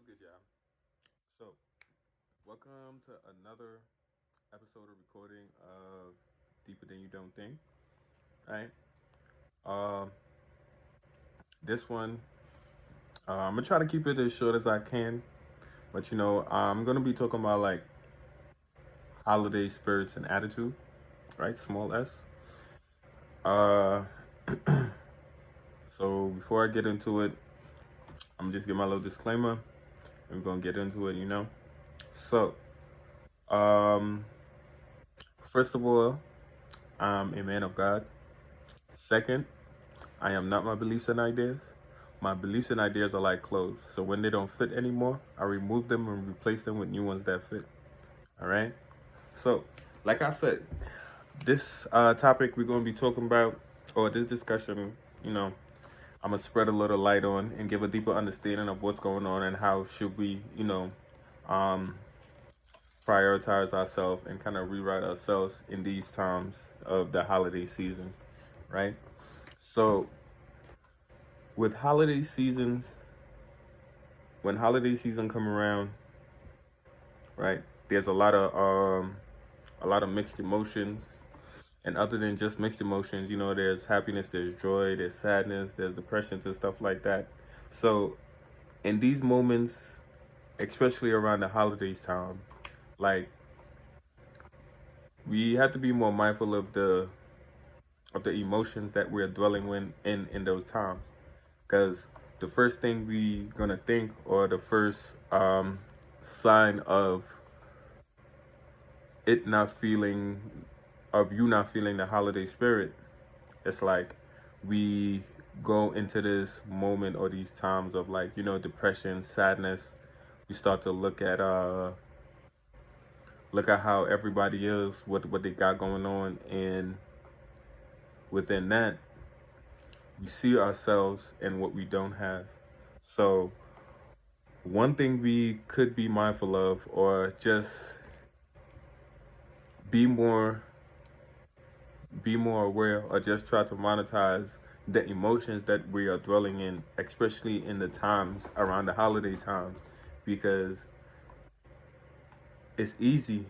good, y'all? So, welcome to another episode of recording of Deeper Than You Don't Think. Right? Um, this one, I'm gonna try to keep it as short as I can, but I'm gonna be talking about like holiday spirits and attitude, right? Small S. Uh, so before I get into it, I'm just give my little disclaimer. And we're gonna get into it. So, um, first of all, I'm a man of God. Second, I am not my beliefs and ideas. My beliefs and ideas are like clothes. So when they don't fit anymore, I remove them and replace them with new ones that fit. All right. So, like I said, this topic we're going to be talking about, or this discussion, you know, I'm going to spread a little light on and give a deeper understanding of what's going on and how should we, um, prioritize ourselves and kind of rewrite ourselves in these times of the holiday season, right? So, with holiday seasons, when holiday season come around, right? There's a lot of mixed emotions, and other than just mixed emotions, there's happiness, there's joy, there's sadness, there's depressions and stuff like that. So in these moments, especially around the holidays time, like we have to be more mindful of the emotions that we're dwelling in those times, because the first thing we gonna think, or the first sign of it not feeling of you not feeling the holiday spirit, it's like we go into this moment or these times of like, depression, sadness. We start to look at how everybody is, what they got going on, and within that we see ourselves in what we don't have. So one thing we could be mindful of, or just be more be more aware, or just try to monetize the emotions that we are dwelling in, especially in the times around the holiday times, because it's easy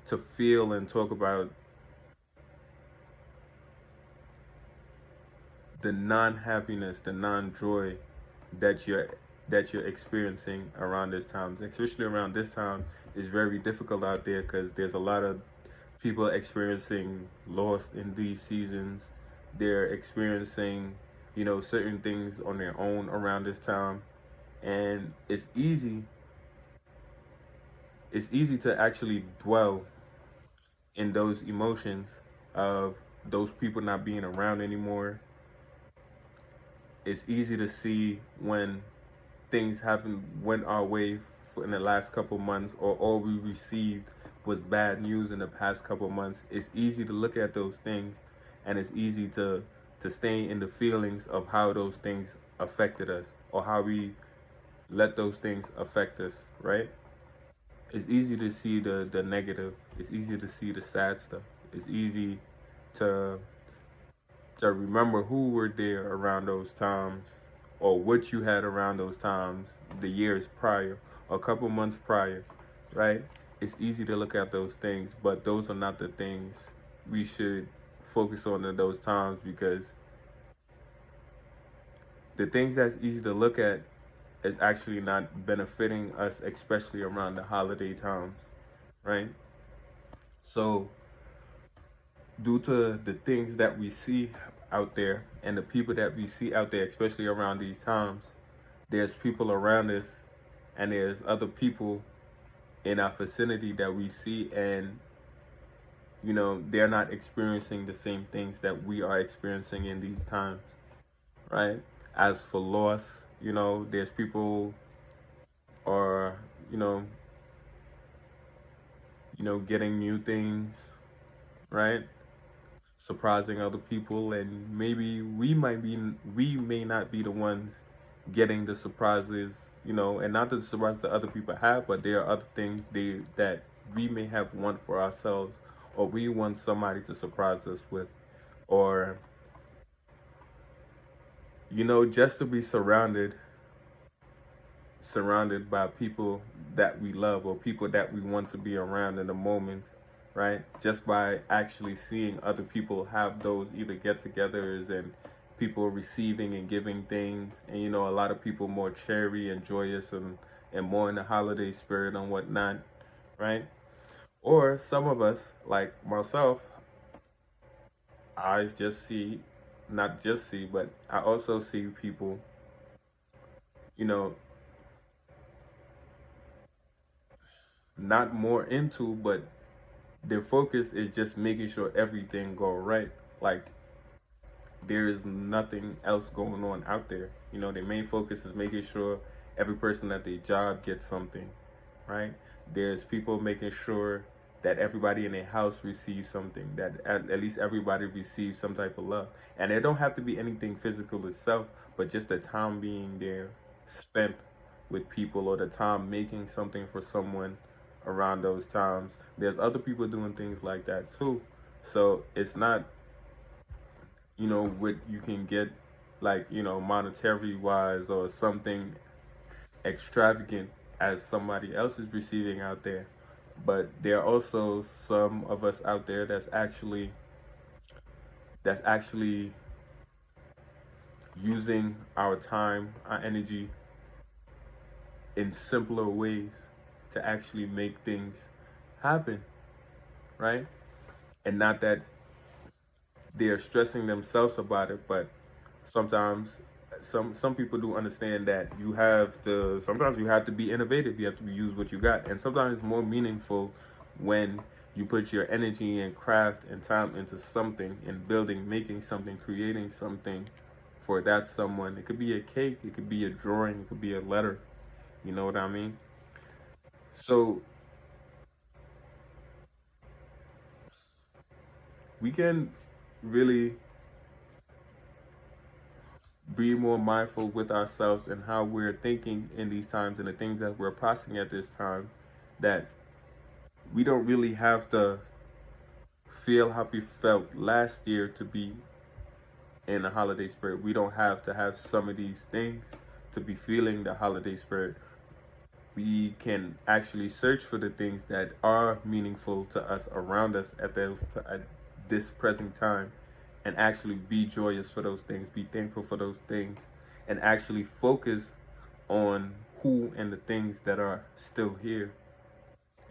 to feel and talk about the non-happiness, the non-joy that you're experiencing around this time. Especially around this time is very difficult out there, because there's a lot of people experiencing loss in these seasons. They're experiencing, certain things on their own around this time. And it's easy to actually dwell in those emotions of those people not being around anymore. It's easy to see when things haven't went our way in the last couple months, or all we received was bad news in the past couple months. It's easy to look at those things, and it's easy to stay in the feelings of how those things affected us, or how we let those things affect us, right? It's easy to see the negative. It's easy to see the sad stuff. It's easy to remember who were there around those times, or what you had around those times, the years prior, a couple months prior, right? It's easy to look at those things, but those are not the things we should focus on in those times, because the things that's easy to look at is actually not benefiting us, especially around the holiday times, right? So due to the things that we see out there and the people that we see out there, especially around these times, there's people around us, and there's other people in our vicinity that we see, and they're not experiencing the same things that we are experiencing in these times, right? As for loss, there's people, or you know getting new things, right? Surprising other people, and maybe we may not be the ones getting the surprises, and not the surprises that other people have, but there are other things that we may have want for ourselves, or we want somebody to surprise us with, or just to be surrounded by people that we love or people that we want to be around in the moments, right? Just by actually seeing other people have those either get-togethers and people receiving and giving things, and a lot of people more cheery and joyous and more in the holiday spirit and whatnot, right? Or some of us, like myself, I just see, not just see, but I also see people, you know, not more into, but their focus is just making sure everything go right. Like there is nothing else going on out there. Their main focus is making sure every person at their job gets something, right? There's people making sure that everybody in their house receives something, that at least everybody receives some type of love. And it don't have to be anything physical itself, but just the time being there spent with people or the time making something for someone around those times. There's other people doing things like that too. So it's not, what you can get like, monetary wise or something extravagant as somebody else is receiving out there. But there are also some of us out there that's actually using our time, our energy in simpler ways to actually make things happen, right? And not that they're stressing themselves about it, but sometimes some people do understand that sometimes you have to be innovative, you have to use what you got, and sometimes it's more meaningful when you put your energy and craft and time into something, in building, making something, creating something for that someone. It could be a cake, it could be a drawing, it could be a letter. You know what I mean? So we can really be more mindful with ourselves and how we're thinking in these times and the things that we're processing at this time, that we don't really have to feel how we felt last year to be in the holiday spirit. We don't have to have some of these things to be feeling the holiday spirit. We can actually search for the things that are meaningful to us around us at this present time, and actually be joyous for those things, be thankful for those things, and actually focus on who and the things that are still here.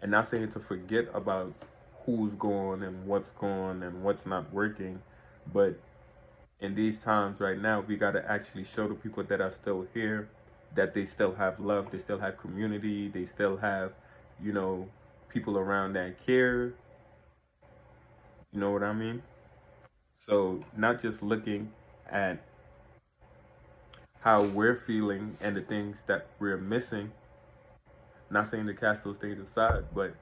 And not saying to forget about who's gone and what's not working, but in these times right now, we got to actually show the people that are still here that they still have love, they still have community, they still have, people around that care. You know what I mean? So not just looking at how we're feeling and the things that we're missing, not saying to cast those things aside, but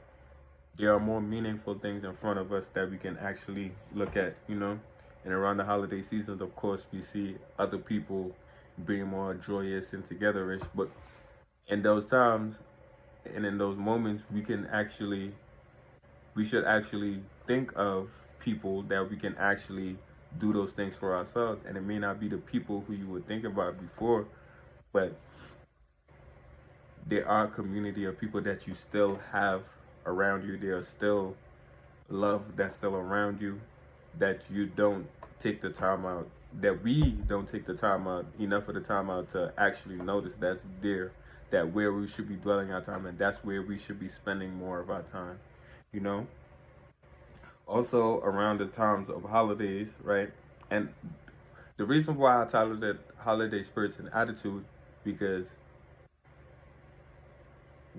there are more meaningful things in front of us that we can actually look at. And around the holiday seasons, of course, we see other people being more joyous and togetherish. But in those times and in those moments, we should actually think of people that we can actually do those things for ourselves. And it may not be the people who you would think about before, but there are a community of people that you still have around you. There are still love that's still around you, that you don't take the time out, that we don't take the time out, enough of the time out to actually notice that's there, that where we should be dwelling our time, and that's where we should be spending more of our time, you know? Also, around the times of holidays, right? And the reason why I titled it Holiday Spirits and Attitude, because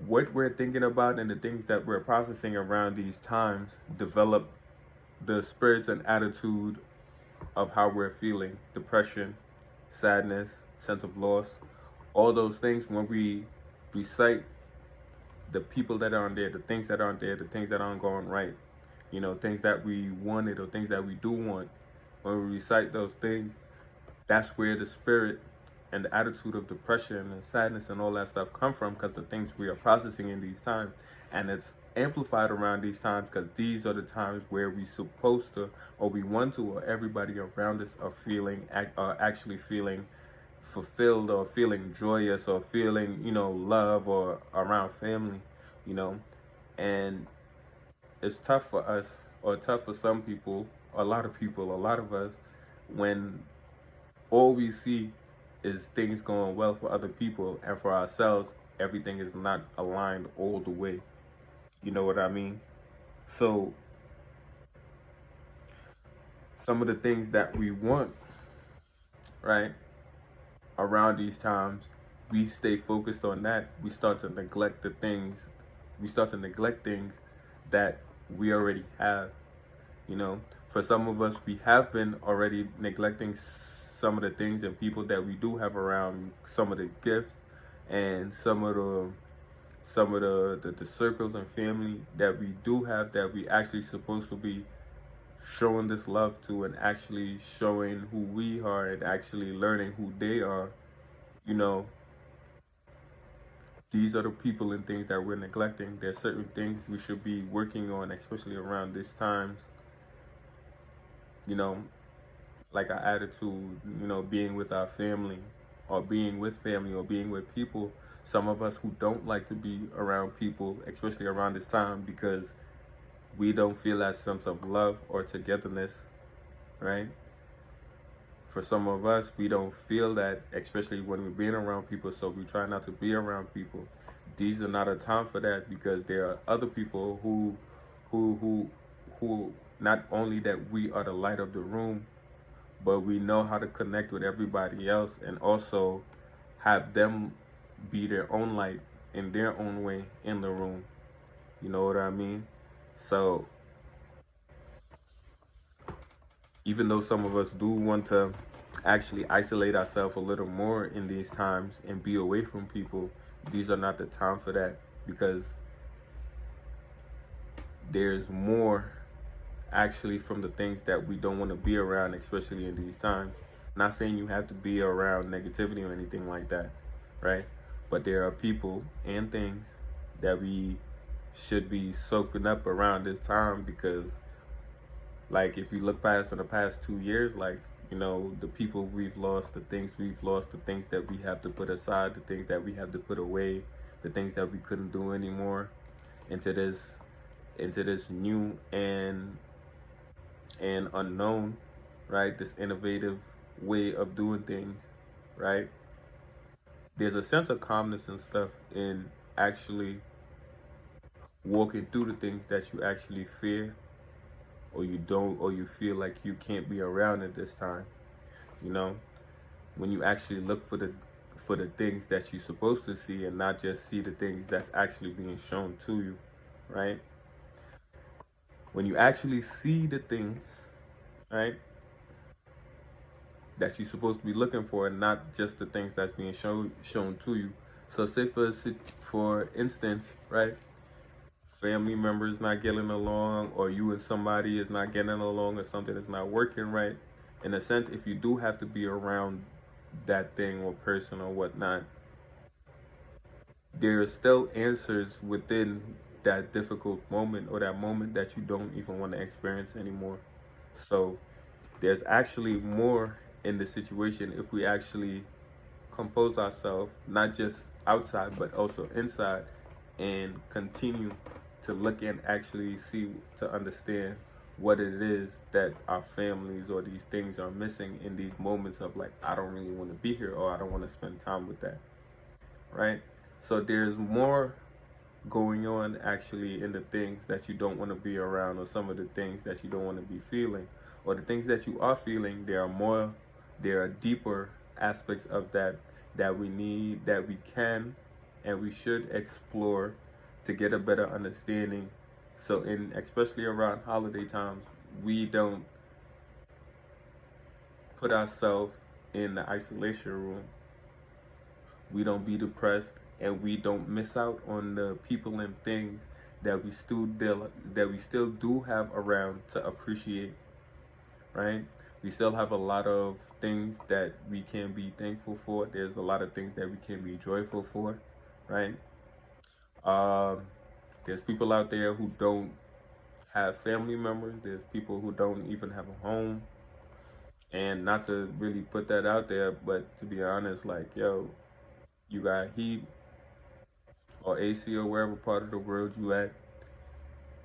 what we're thinking about and the things that we're processing around these times develop the spirits and attitude of how we're feeling: depression, sadness, sense of loss, all those things. When we recite the people that aren't there, the things that aren't there, the things that aren't going right, things that we wanted or things that we do want, when we recite those things, that's where the spirit and the attitude of depression and sadness and all that stuff come from, because the things we are processing in these times. And it's amplified around these times because these are the times where we supposed to, or we want to, or everybody around us are actually feeling fulfilled or feeling joyous or feeling, love or around family, you know. And it's tough for us, or tough for some people, a lot of people, a lot of us, when all we see is things going well for other people, and for ourselves everything is not aligned all the way. You know what I mean? So some of the things that we want, right, around these times, we stay focused on that. We start to neglect things that we already have. You know, for some of us, we have been already neglecting some of the things and people that we do have around, some of the gifts and some of the circles and family that we do have, that we actually supposed to be showing this love to, and actually showing who we are, and actually learning who they are. You know, these are the people and things that we're neglecting. There's certain things we should be working on, especially around this times. You know, like our attitude, being with our family, or being with family, or being with people. Some of us who don't like to be around people, especially around this time, because we don't feel that sense of love or togetherness, right? For some of us, we don't feel that, especially when we're being around people, so we try not to be around people. These are not a time for that, because there are other people who, who, who, not only that we are the light of the room, but we know how to connect with everybody else, and also have them be their own light in their own way in the room. You know what I mean? So even though some of us do want to actually isolate ourselves a little more in these times and be away from people, these are not the time for that, because there's more actually from the things that we don't want to be around, especially in these times. Not saying you have to be around negativity or anything like that, right? But there are people and things that we should be soaking up around this time, because, like, if you look past in the past 2 years, like, the people we've lost, the things we've lost, the things that we have to put aside, the things that we have to put away, the things that we couldn't do anymore, into this new and unknown, right? This innovative way of doing things, right? There's a sense of calmness and stuff in actually walking through the things that you actually fear, or you don't, or you feel like you can't be around at this time. You know, when you actually look for the things that you're supposed to see, and not just see the things that's actually being shown to you, right? When you actually see the things, right, that you're supposed to be looking for, and not just the things that's being shown to you. So say for instance, right, family members not getting along, or you and somebody is not getting along, or something is not working right. In a sense, if you do have to be around that thing or person or whatnot, there are still answers within that difficult moment, or that moment that you don't even want to experience anymore. So there's actually more in the situation if we actually compose ourselves, not just outside but also inside, and continue to look and actually see, to understand what it is that our families or these things are missing in these moments of, like, I don't really want to be here, or I don't want to spend time with that, right? So there's more going on actually in the things that you don't want to be around, or some of the things that you don't want to be feeling, or the things that you are feeling. There are deeper aspects of that we need, that we can and we should explore to get a better understanding. So especially around holiday times, we don't put ourselves in the isolation room. We don't be depressed, and we don't miss out on the people and things that we still do have around to appreciate, right? We still have a lot of things that we can be thankful for. There's a lot of things that we can be joyful for, right? Um, there's people out there who don't have family members. There's people who don't even have a home, And not to really put that out there, but to be honest, like, yo, you got heat or AC or wherever part of the world you at.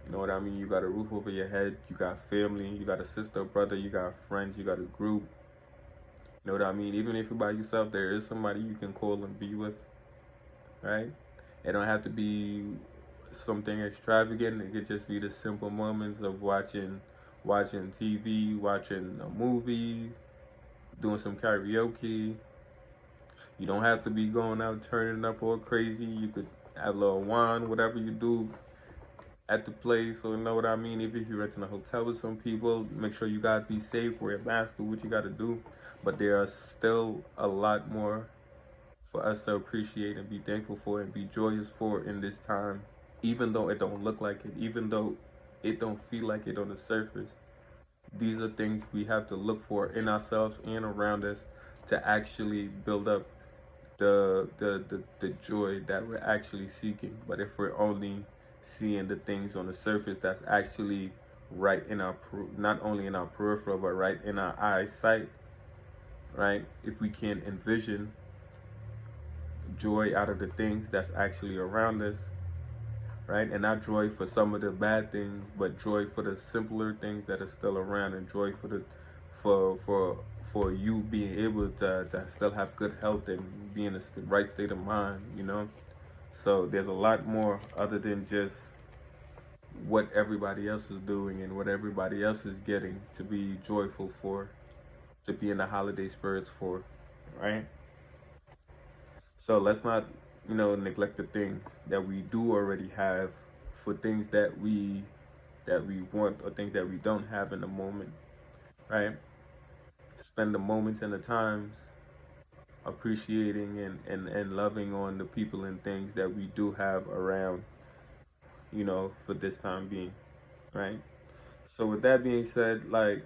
You know what I mean? You got a roof over your head, you got family, you got a sister, brother, you got friends, you got a group. You know what I mean? Even if you're by yourself, there is somebody you can call and be with, right? It don't have to be something extravagant. It could just be the simple moments of watching TV, watching a movie, doing some karaoke. You don't have to be going out turning up all crazy. You could have a little wine, whatever you do at the place. So you know what I mean? Even if you're renting a hotel with some people, make sure you gotta be safe, wear a mask, do what you gotta do. But there are still a lot more for us to appreciate and be thankful for and be joyous for in this time. Even though it don't look like it, even though it don't feel like it on the surface. These are things we have to look for in ourselves and around us to actually build up the joy that we're actually seeking. But if we're only seeing the things on the surface that's actually right in our not only in our peripheral but right in our eyesight, right? If we can't envision joy out of the things that's actually around us, right? And not joy for some of the bad things, but joy for the simpler things that are still around, and joy for the for you being able to still have good health and be in the right state of mind, you know? So there's a lot more other than just what everybody else is doing and what everybody else is getting to be joyful for, to be in the holiday spirits for, right? So let's not, neglect the things that we do already have for things that we want or things that we don't have in the moment, right? Spend the moments and the times appreciating and loving on the people and things that we do have around, for this time being, right? So with that being said, like,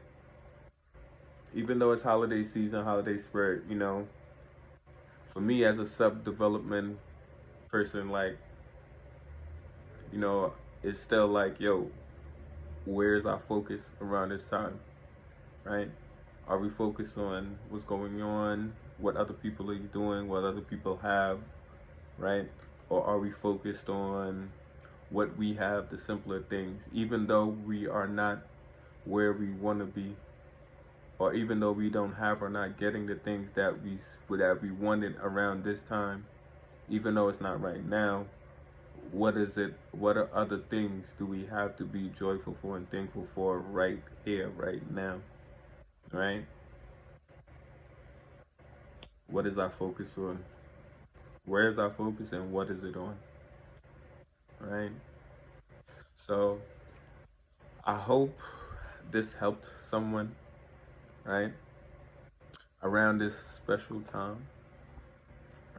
even though it's holiday season, holiday spirit, for me as a self-development person, like, it's still like, yo, where's our focus around this time, right? Are we focused on what's going on, what other people are doing, what other people have, right? Or are we focused on what we have, the simpler things, even though we are not where we want to be, or even though we don't have or not getting the things that we wanted around this time, even though it's not right now. What is it? What are other things do we have to be joyful for and thankful for right here, right now, right? What is our focus on? Where is our focus and what is it on, right? So I hope this helped someone, right, around this special time,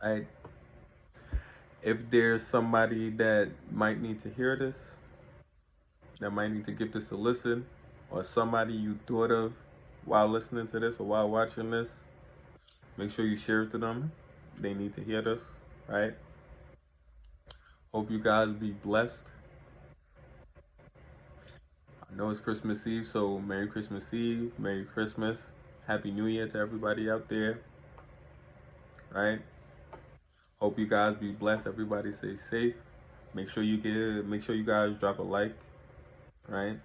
right? If there's somebody that might need to hear this, that might need to give this a listen, or somebody you thought of while listening to this or while watching this, make sure you share it to them. They need to hear this, right? Hope you guys be blessed. I know it's Christmas Eve, so Merry Christmas Eve, Merry Christmas, Happy New Year to everybody out there, right? Hope you guys be blessed. Everybody stay safe. Make sure you guys drop a like, right?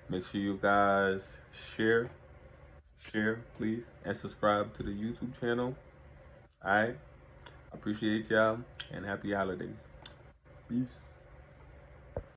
Make sure you guys share, please, and subscribe to the YouTube channel. All right. Appreciate y'all and happy holidays. Peace.